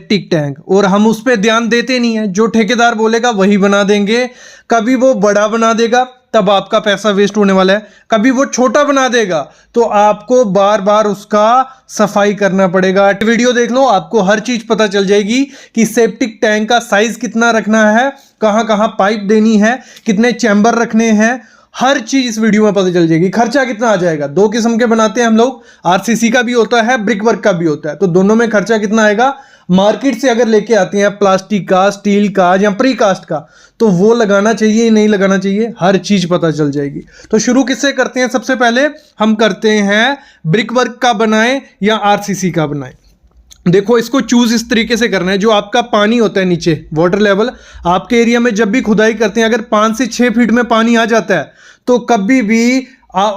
Septic tank, और हम उस पर ध्यान देते नहीं है। जो ठेकेदार बोलेगा वही बना देंगे। कभी वो बड़ा बना देगा तब आपका पैसा वेस्ट होने वाला है, कभी वो छोटा बना देगा तो आपको बार बार उसका सफाई करना पड़ेगा। वीडियो देख लो, आपको हर चीज पता चल जाएगी कि सेप्टिक टैंक का साइज कितना रखना है, कहां कहां पाइप देनी है, कितने चैम्बर रखने हैं, हर चीज इस वीडियो में पता चल जाएगी। खर्चा कितना आ जाएगा, दो किस्म के बनाते हैं हम लोग, आरसीसी का भी होता है, ब्रिक वर्क का भी होता है, तो दोनों में खर्चा कितना आएगा। मार्केट से अगर लेके आते हैं प्लास्टिक का, स्टील का या प्रीकास्ट का, तो वो लगाना चाहिए नहीं लगाना चाहिए, हर चीज पता चल जाएगी। तो शुरू किससे करते हैं, सबसे पहले हम करते हैं ब्रिक वर्क का बनाएं या आरसीसी का बनाएं। देखो, इसको चूज इस तरीके से करना है, जो आपका पानी होता है नीचे वाटर लेवल, आपके एरिया में जब भी खुदाई करते हैं अगर 5 से 6 फीट में पानी आ जाता है तो कभी भी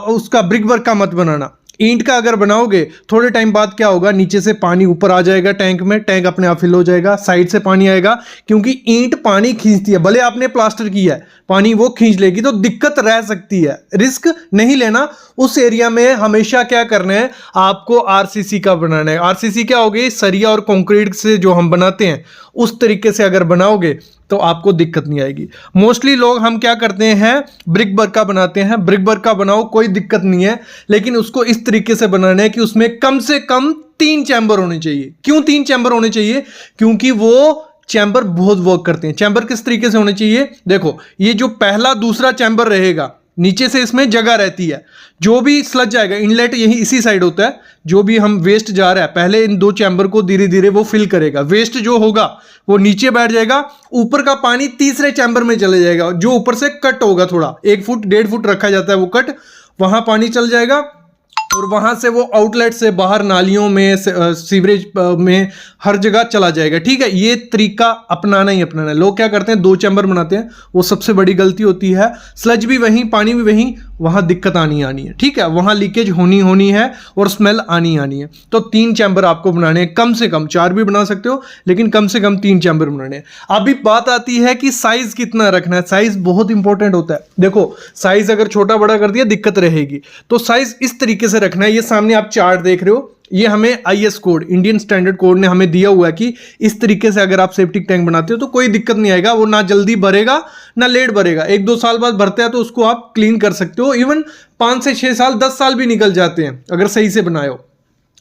उसका ब्रिक वर्क का मत बनाना। ईंट का अगर बनाओगे थोड़े टाइम बाद क्या होगा, नीचे से पानी ऊपर आ जाएगा टैंक में, टैंक अपने आप फिल हो जाएगा, साइड से पानी आएगा, क्योंकि ईंट पानी खींचती है। भले आपने प्लास्टर किया है, पानी वो खींच लेगी, तो दिक्कत रह सकती है। रिस्क नहीं लेना उस एरिया में। हमेशा क्या करना है, आपको आरसीसी का बनाना है। आरसीसी क्या होगी, सरिया और कंक्रीट से जो हम बनाते हैं उस तरीके से अगर बनाओगे तो आपको दिक्कत नहीं आएगी। मोस्टली लोग हम क्या करते हैं, ब्रिक वर्क का बनाते हैं। ब्रिक वर्क का बनाओ, कोई दिक्कत नहीं है, लेकिन उसको इस तरीके से बनाना है कि उसमें कम से कम 3 चैम्बर होने चाहिए। क्यों 3 चैम्बर होने चाहिए, क्योंकि वो चैम्बर बहुत वर्क करते हैं। चैम्बर किस तरीके से होने चाहिए, देखो, ये जो पहला दूसरा चैम्बर रहेगा, नीचे से इसमें जगह रहती है, जो भी स्लज जाएगा, इनलेट यही इसी साइड होता है, जो भी हम वेस्ट जा रहा है पहले इन 2 चैम्बर को धीरे धीरे वो फिल करेगा। वेस्ट जो होगा वो नीचे बैठ जाएगा, ऊपर का पानी तीसरे चैम्बर में चले जाएगा, जो ऊपर से कट होगा, थोड़ा 1 फुट 1.5 फुट रखा जाता है वो कट, वहां पानी चल जाएगा और वहां से वो आउटलेट से बाहर नालियों में, सीवरेज में, हर जगह चला जाएगा। ठीक है, ये तरीका अपनाना ही अपनाना है। लोग क्या करते हैं, 2 चैम्बर बनाते हैं, वो सबसे बड़ी गलती होती है। स्लज भी वहीं, पानी भी वहीं, वहां दिक्कत आनी है। ठीक है, वहां लीकेज होनी है और स्मेल आनी है। तो 3 चैम्बर आपको बनाने हैं, कम से कम 4 भी बना सकते हो, लेकिन कम से कम 3 चैम्बर बनाने हैं। अभी बात आती है कि साइज कितना रखना है। साइज बहुत इंपॉर्टेंट होता है। देखो, साइज अगर छोटा बड़ा कर दिया दिक्कत रहेगी, तो साइज इस तरीके से रखना है। ये सामने आप चार्ट देख रहे हो, ये हमें IS code, Indian standard code ने हमें दिया हुआ है कि इस तरीके से अगर आप सेप्टिक टैंक बनाते हो तो कोई दिक्कत नहीं आएगा। वो ना जल्दी भरेगा ना लेट भरेगा। 1-2 साल बाद भरता है तो उसको आप क्लीन कर सकते हो। इवन 5 से 6 साल 10 साल भी निकल जाते हैं अगर सही से बनाए हो।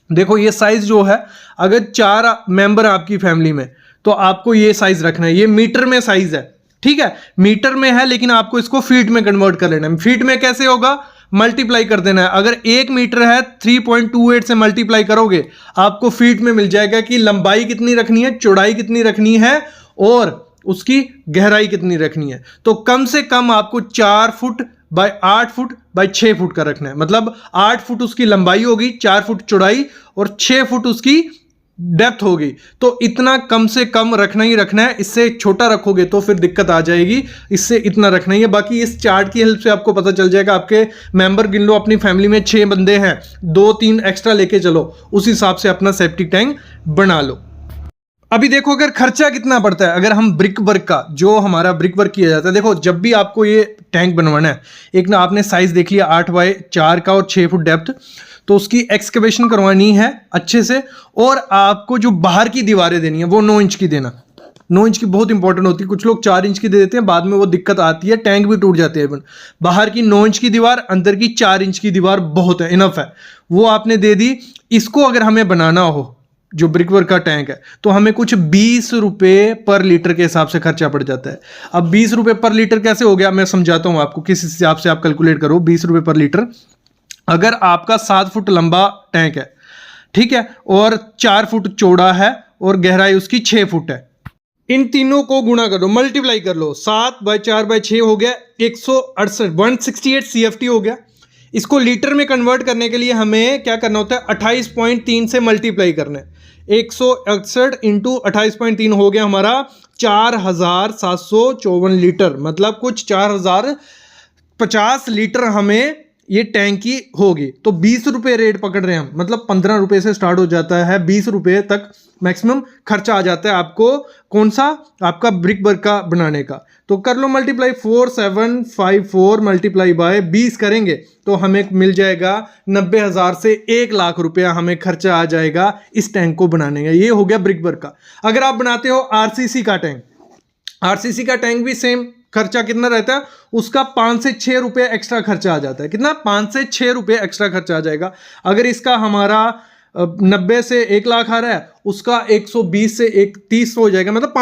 देखो, ये साइज जो है, अगर 4 मेंबर आपकी फैमिली में, तो आपको ये साइज रखना है। ये मीटर में साइज है, ठीक है, मीटर में है, लेकिन आपको इसको फीट में कन्वर्ट कर लेना है। फीट में कैसे होगा, मल्टीप्लाई कर देना है। अगर 1 मीटर है, 3.28 से मल्टीप्लाई करोगे, आपको फीट में मिल जाएगा कि लंबाई कितनी रखनी है, चौड़ाई कितनी रखनी है और उसकी गहराई कितनी रखनी है। तो कम से कम आपको 4 foot by 8 foot by 6 foot का रखना है। मतलब 8 फुट उसकी लंबाई होगी, 4 फुट चौड़ाई और 6 फुट उसकी डेप्थ होगी। तो इतना कम से कम रखना ही रखना है। इससे छोटा रखोगे तो फिर दिक्कत आ जाएगी। इससे इतना रखना ही है। बाकी इस चार्ट की हेल्प से आपको पता चल जाएगा। आपके मेंबर गिन लो, अपनी फैमिली में 6 बंदे हैं, 2-3 एक्स्ट्रा लेके चलो, उस हिसाब से अपना सेप्टिक टैंक बना लो। अभी देखो, अगर खर्चा कितना पड़ता है, अगर हम ब्रिक वर्क का, जो हमारा ब्रिक वर्क किया जाता है, देखो, जब भी आपको ये टैंक बनवाना है, एक ना आपने साइज देख लिया 8 बाय 4 का और 6 फुट डेप्थ, तो उसकी एक्सकवेशन करवानी है अच्छे से, और आपको जो बाहर की दीवारें देनी है वो 9 इंच की देना। 9 इंच की बहुत इंपॉर्टेंट होती है। कुछ लोग 4 इंच की दे देते हैं, बाद में वो दिक्कत आती है, टैंक भी टूट जाते हैं। इवन बाहर की 9 इंच की दीवार, अंदर की 4 इंच की दीवार बहुत है, इनफ है, वो आपने दे दी। इसको अगर हमें बनाना हो, जो ब्रिक वर्क का टैंक है, तो हमें कुछ 20 रुपए पर लीटर के हिसाब से खर्चा पड़ जाता है। अब 20 रुपए पर लीटर कैसे हो गया, मैं समझाता हूं आपको, किस हिसाब से आप कैलकुलेट करो। 20 रुपए पर लीटर, अगर आपका 7 फुट लंबा टैंक है, ठीक है, और 4 फुट चौड़ा है और गहराई उसकी 6 फुट है, इन तीनों को गुणा कर दो, मल्टीप्लाई कर लो। 7 बाय 4 बाय 6 हो गया 168, 168 CFT हो गया। इसको लीटर में कन्वर्ट करने के लिए हमें क्या करना होता है, 28.3 से मल्टीप्लाई करना है। 168 इंटू 28.3 हो गया हमारा 4754 लीटर। मतलब कुछ 4050 लीटर हमें ये टैंक की होगी। तो 20 रुपये रेट पकड़ रहे हैं हम, मतलब 15 रुपये से स्टार्ट हो जाता है, 20 रुपये तक मैक्सिमम खर्चा आ जाता है आपको, कौन सा, आपका ब्रिक वर्क का बनाने का। तो कर लो मल्टीप्लाई, 4754 मल्टीप्लाई बाय 20 करेंगे तो हमें मिल जाएगा 90,000 से 1 लाख रुपया हमें खर्चा आ जाएगा इस टैंक को बनाने का। ये हो गया ब्रिक वर्क का। अगर आप बनाते हो आरसीसी का टैंक, आरसीसी का टैंक भी सेम खर्चा कितना रहता है उसका, 5 से 6 रुपये एक्स्ट्रा खर्चा आ जाता है। कितना, 5 से 6 रुपये एक्स्ट्रा खर्चा आ जाएगा। अगर इसका हमारा 90 से 1 लाख आ रहा है, उसका 120 से 130 हो जाएगा, मतलब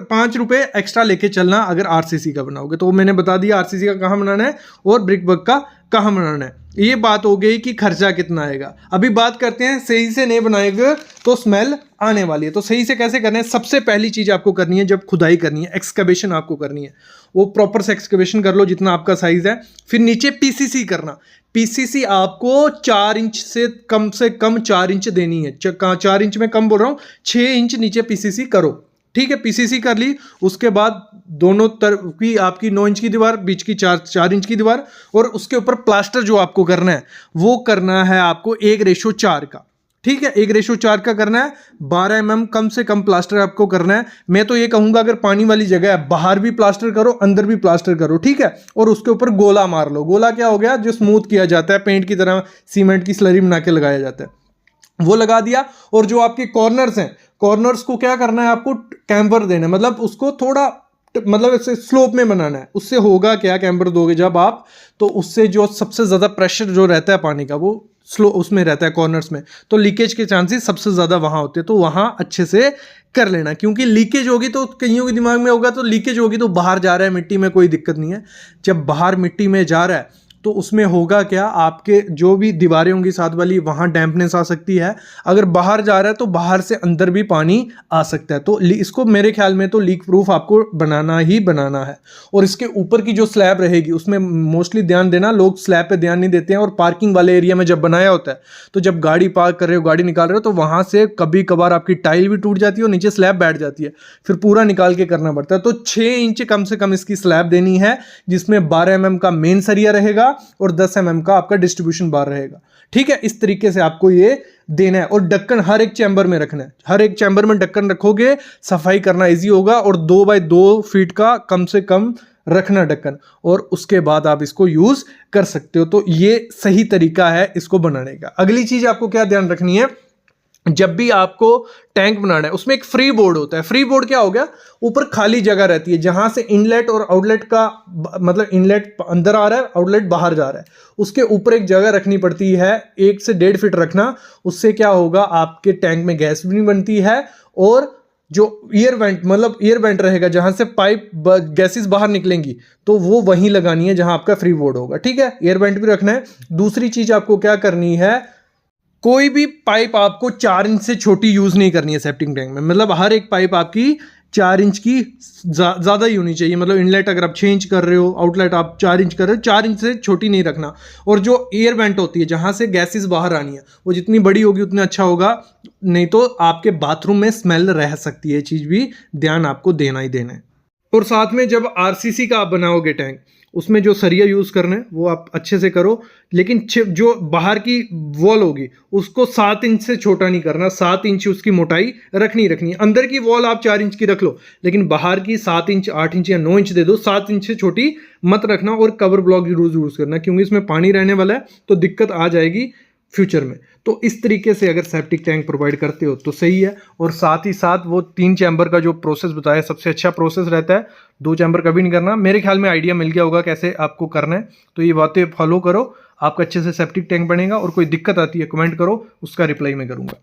5 रुपये एक्स्ट्रा लेके चलना अगर आरसीसी का बनाओगे। तो मैंने बता दिया आरसीसी का कहाँ बनाना है और ब्रिक वर्क का कहाँ बनाना है। ये बात हो गई कि खर्चा कितना आएगा। अभी बात करते हैं सही से नहीं बनाएंगे तो स्मेल आने वाली है। तो सही से कैसे करना है, सबसे पहली चीज आपको करनी है, जब खुदाई करनी है, एक्सकवेशन आपको करनी है, वो प्रॉपर से एक्सकवेशन कर लो जितना आपका साइज है। फिर नीचे पीसीसी करना, पीसीसी आपको 4 इंच से कम 4 इंच देनी है। 4 इंच में कम बोल रहा हूँ, 6 इंच नीचे पीसीसी करो, ठीक है। पीसीसी कर ली, उसके बाद दोनों तरफ की आपकी 9 इंच की दीवार, बीच की 4 इंच की दीवार, और उसके ऊपर प्लास्टर जो आपको करना है वो करना है आपको 1:4 का, ठीक है। 1:4 का करना है। 12 mm कम से कम प्लास्टर आपको करना है। मैं तो ये कहूंगा अगर पानी वाली जगह है, बाहर भी प्लास्टर करो, अंदर भी प्लास्टर करो, ठीक है। और उसके ऊपर गोला मार लो। गोला क्या हो गया, जो स्मूथ किया जाता है, पेंट की तरह सीमेंट की स्लरी बना के लगाया जाता है, वो लगा दिया। और जो आपके कॉर्नर्स हैं, कॉर्नर्स को क्या करना है, आपको कैम्बर देना है, मतलब उसको थोड़ा मतलब ऐसे स्लोप में बनाना है। उससे होगा क्या, कैम्बर दोगे जब आप, तो उससे जो सबसे ज़्यादा प्रेशर जो रहता है पानी का वो स्लो उसमें रहता है कॉर्नर्स में, तो लीकेज के चांसेस सबसे ज़्यादा वहाँ होते हैं। तो वहाँ अच्छे से कर लेना, क्योंकि लीकेज होगी तो कईयों के दिमाग में होगा तो लीकेज होगी तो बाहर जा रहा है मिट्टी में, कोई दिक्कत नहीं है। जब बाहर मिट्टी में जा रहा है तो उसमें होगा क्या, आपके जो भी दीवारें होंगी साथ वाली, वहाँ डैम्पनेस आ सकती है। अगर बाहर जा रहा है तो बाहर से अंदर भी पानी आ सकता है। तो इसको मेरे ख्याल में तो लीक प्रूफ आपको बनाना ही बनाना है। और इसके ऊपर की जो स्लैब रहेगी उसमें मोस्टली ध्यान देना, लोग स्लैब पे ध्यान नहीं देते हैं। और पार्किंग वाले एरिया में जब बनाया होता है तो जब गाड़ी पार्क कर रहे हो, गाड़ी निकाल रहे हो, तो वहाँ से कभी कभार आपकी टाइल भी टूट जाती है और नीचे स्लैब बैठ जाती है, फिर पूरा निकाल के करना पड़ता है। तो 6 इंच कम से कम इसकी स्लैब देनी है, जिसमें 12 mm का मेन सरिया रहेगा और 10 mm का आपका डिस्ट्रीब्यूशन बार रहेगा, ठीक है। इस तरीके से आपको ये देना है। और ढक्कन हर एक चैम्बर में रखना है, हर एक चैम्बर में ढक्कन रखोगे, सफाई करना इजी होगा। और 2 बाय 2 फीट का कम से कम रखना ढक्कन, और उसके बाद आप इसको यूज कर सकते हो। तो ये सही तरीका है इसको बनाने का। अगली चीज आपको क्या ध्यान रखनी है, जब भी आपको टैंक बनाना है उसमें एक फ्री बोर्ड होता है। फ्री बोर्ड क्या हो गया, ऊपर खाली जगह रहती है जहां से इनलेट और आउटलेट का, मतलब इनलेट अंदर आ रहा है, आउटलेट बाहर जा रहा है, उसके ऊपर एक जगह रखनी पड़ती है, 1 से 1.5 फीट रखना। उससे क्या होगा, आपके टैंक में गैस भी नहीं बनती है, और जो एयर वेंट, मतलब एयर वेंट रहेगा जहां से पाइप गैसेस बाहर निकलेंगी, तो वो वहीं लगानी है जहां आपका फ्री बोर्ड होगा, ठीक है। एयर वेंट भी रखना है। दूसरी चीज आपको क्या करनी है, कोई भी पाइप आपको 4 इंच से छोटी यूज नहीं करनी है सेप्टिक टैंक में। मतलब हर एक पाइप आपकी 4 इंच की ज़्यादा ही होनी चाहिए। मतलब इनलेट अगर आप 6 इंच कर रहे हो, आउटलेट आप 4 इंच कर रहे हो, 4 इंच से छोटी नहीं रखना। और जो एयर वेंट होती है जहाँ से गैसेस बाहर आनी है, वो जितनी बड़ी होगी उतना अच्छा होगा, नहीं तो आपके बाथरूम में स्मेल रह सकती है। चीज़ भी ध्यान आपको देना ही देना है। और साथ में जब आरसीसी का आप बनाओगे टैंक, उसमें जो सरिया यूज़ करना है वो आप अच्छे से करो, लेकिन जो बाहर की वॉल होगी उसको 7 इंच से छोटा नहीं करना। 7 इंच उसकी मोटाई रखनी है। अंदर की वॉल आप 4 इंच की रख लो, लेकिन बाहर की 7 इंच, 8 इंच या 9 इंच दे दो। 7 इंच से छोटी मत रखना। और कवर ब्लॉक जरूर यूज़ करना, क्योंकि इसमें पानी रहने वाला है तो दिक्कत आ जाएगी फ्यूचर में। तो इस तरीके से अगर सेप्टिक टैंक प्रोवाइड करते हो तो सही है। और साथ ही साथ वो 3 चैम्बर का जो प्रोसेस बताया सबसे अच्छा प्रोसेस रहता है। 2 चैम्बर कभी नहीं करना। मेरे ख्याल में आइडिया मिल गया होगा कैसे आपको करना है, तो ये बातें फॉलो करो, आपका अच्छे से सेप्टिक टैंक बनेगा। और कोई दिक्कत आती है कमेंट करो, उसका रिप्लाई मैं करूँगा।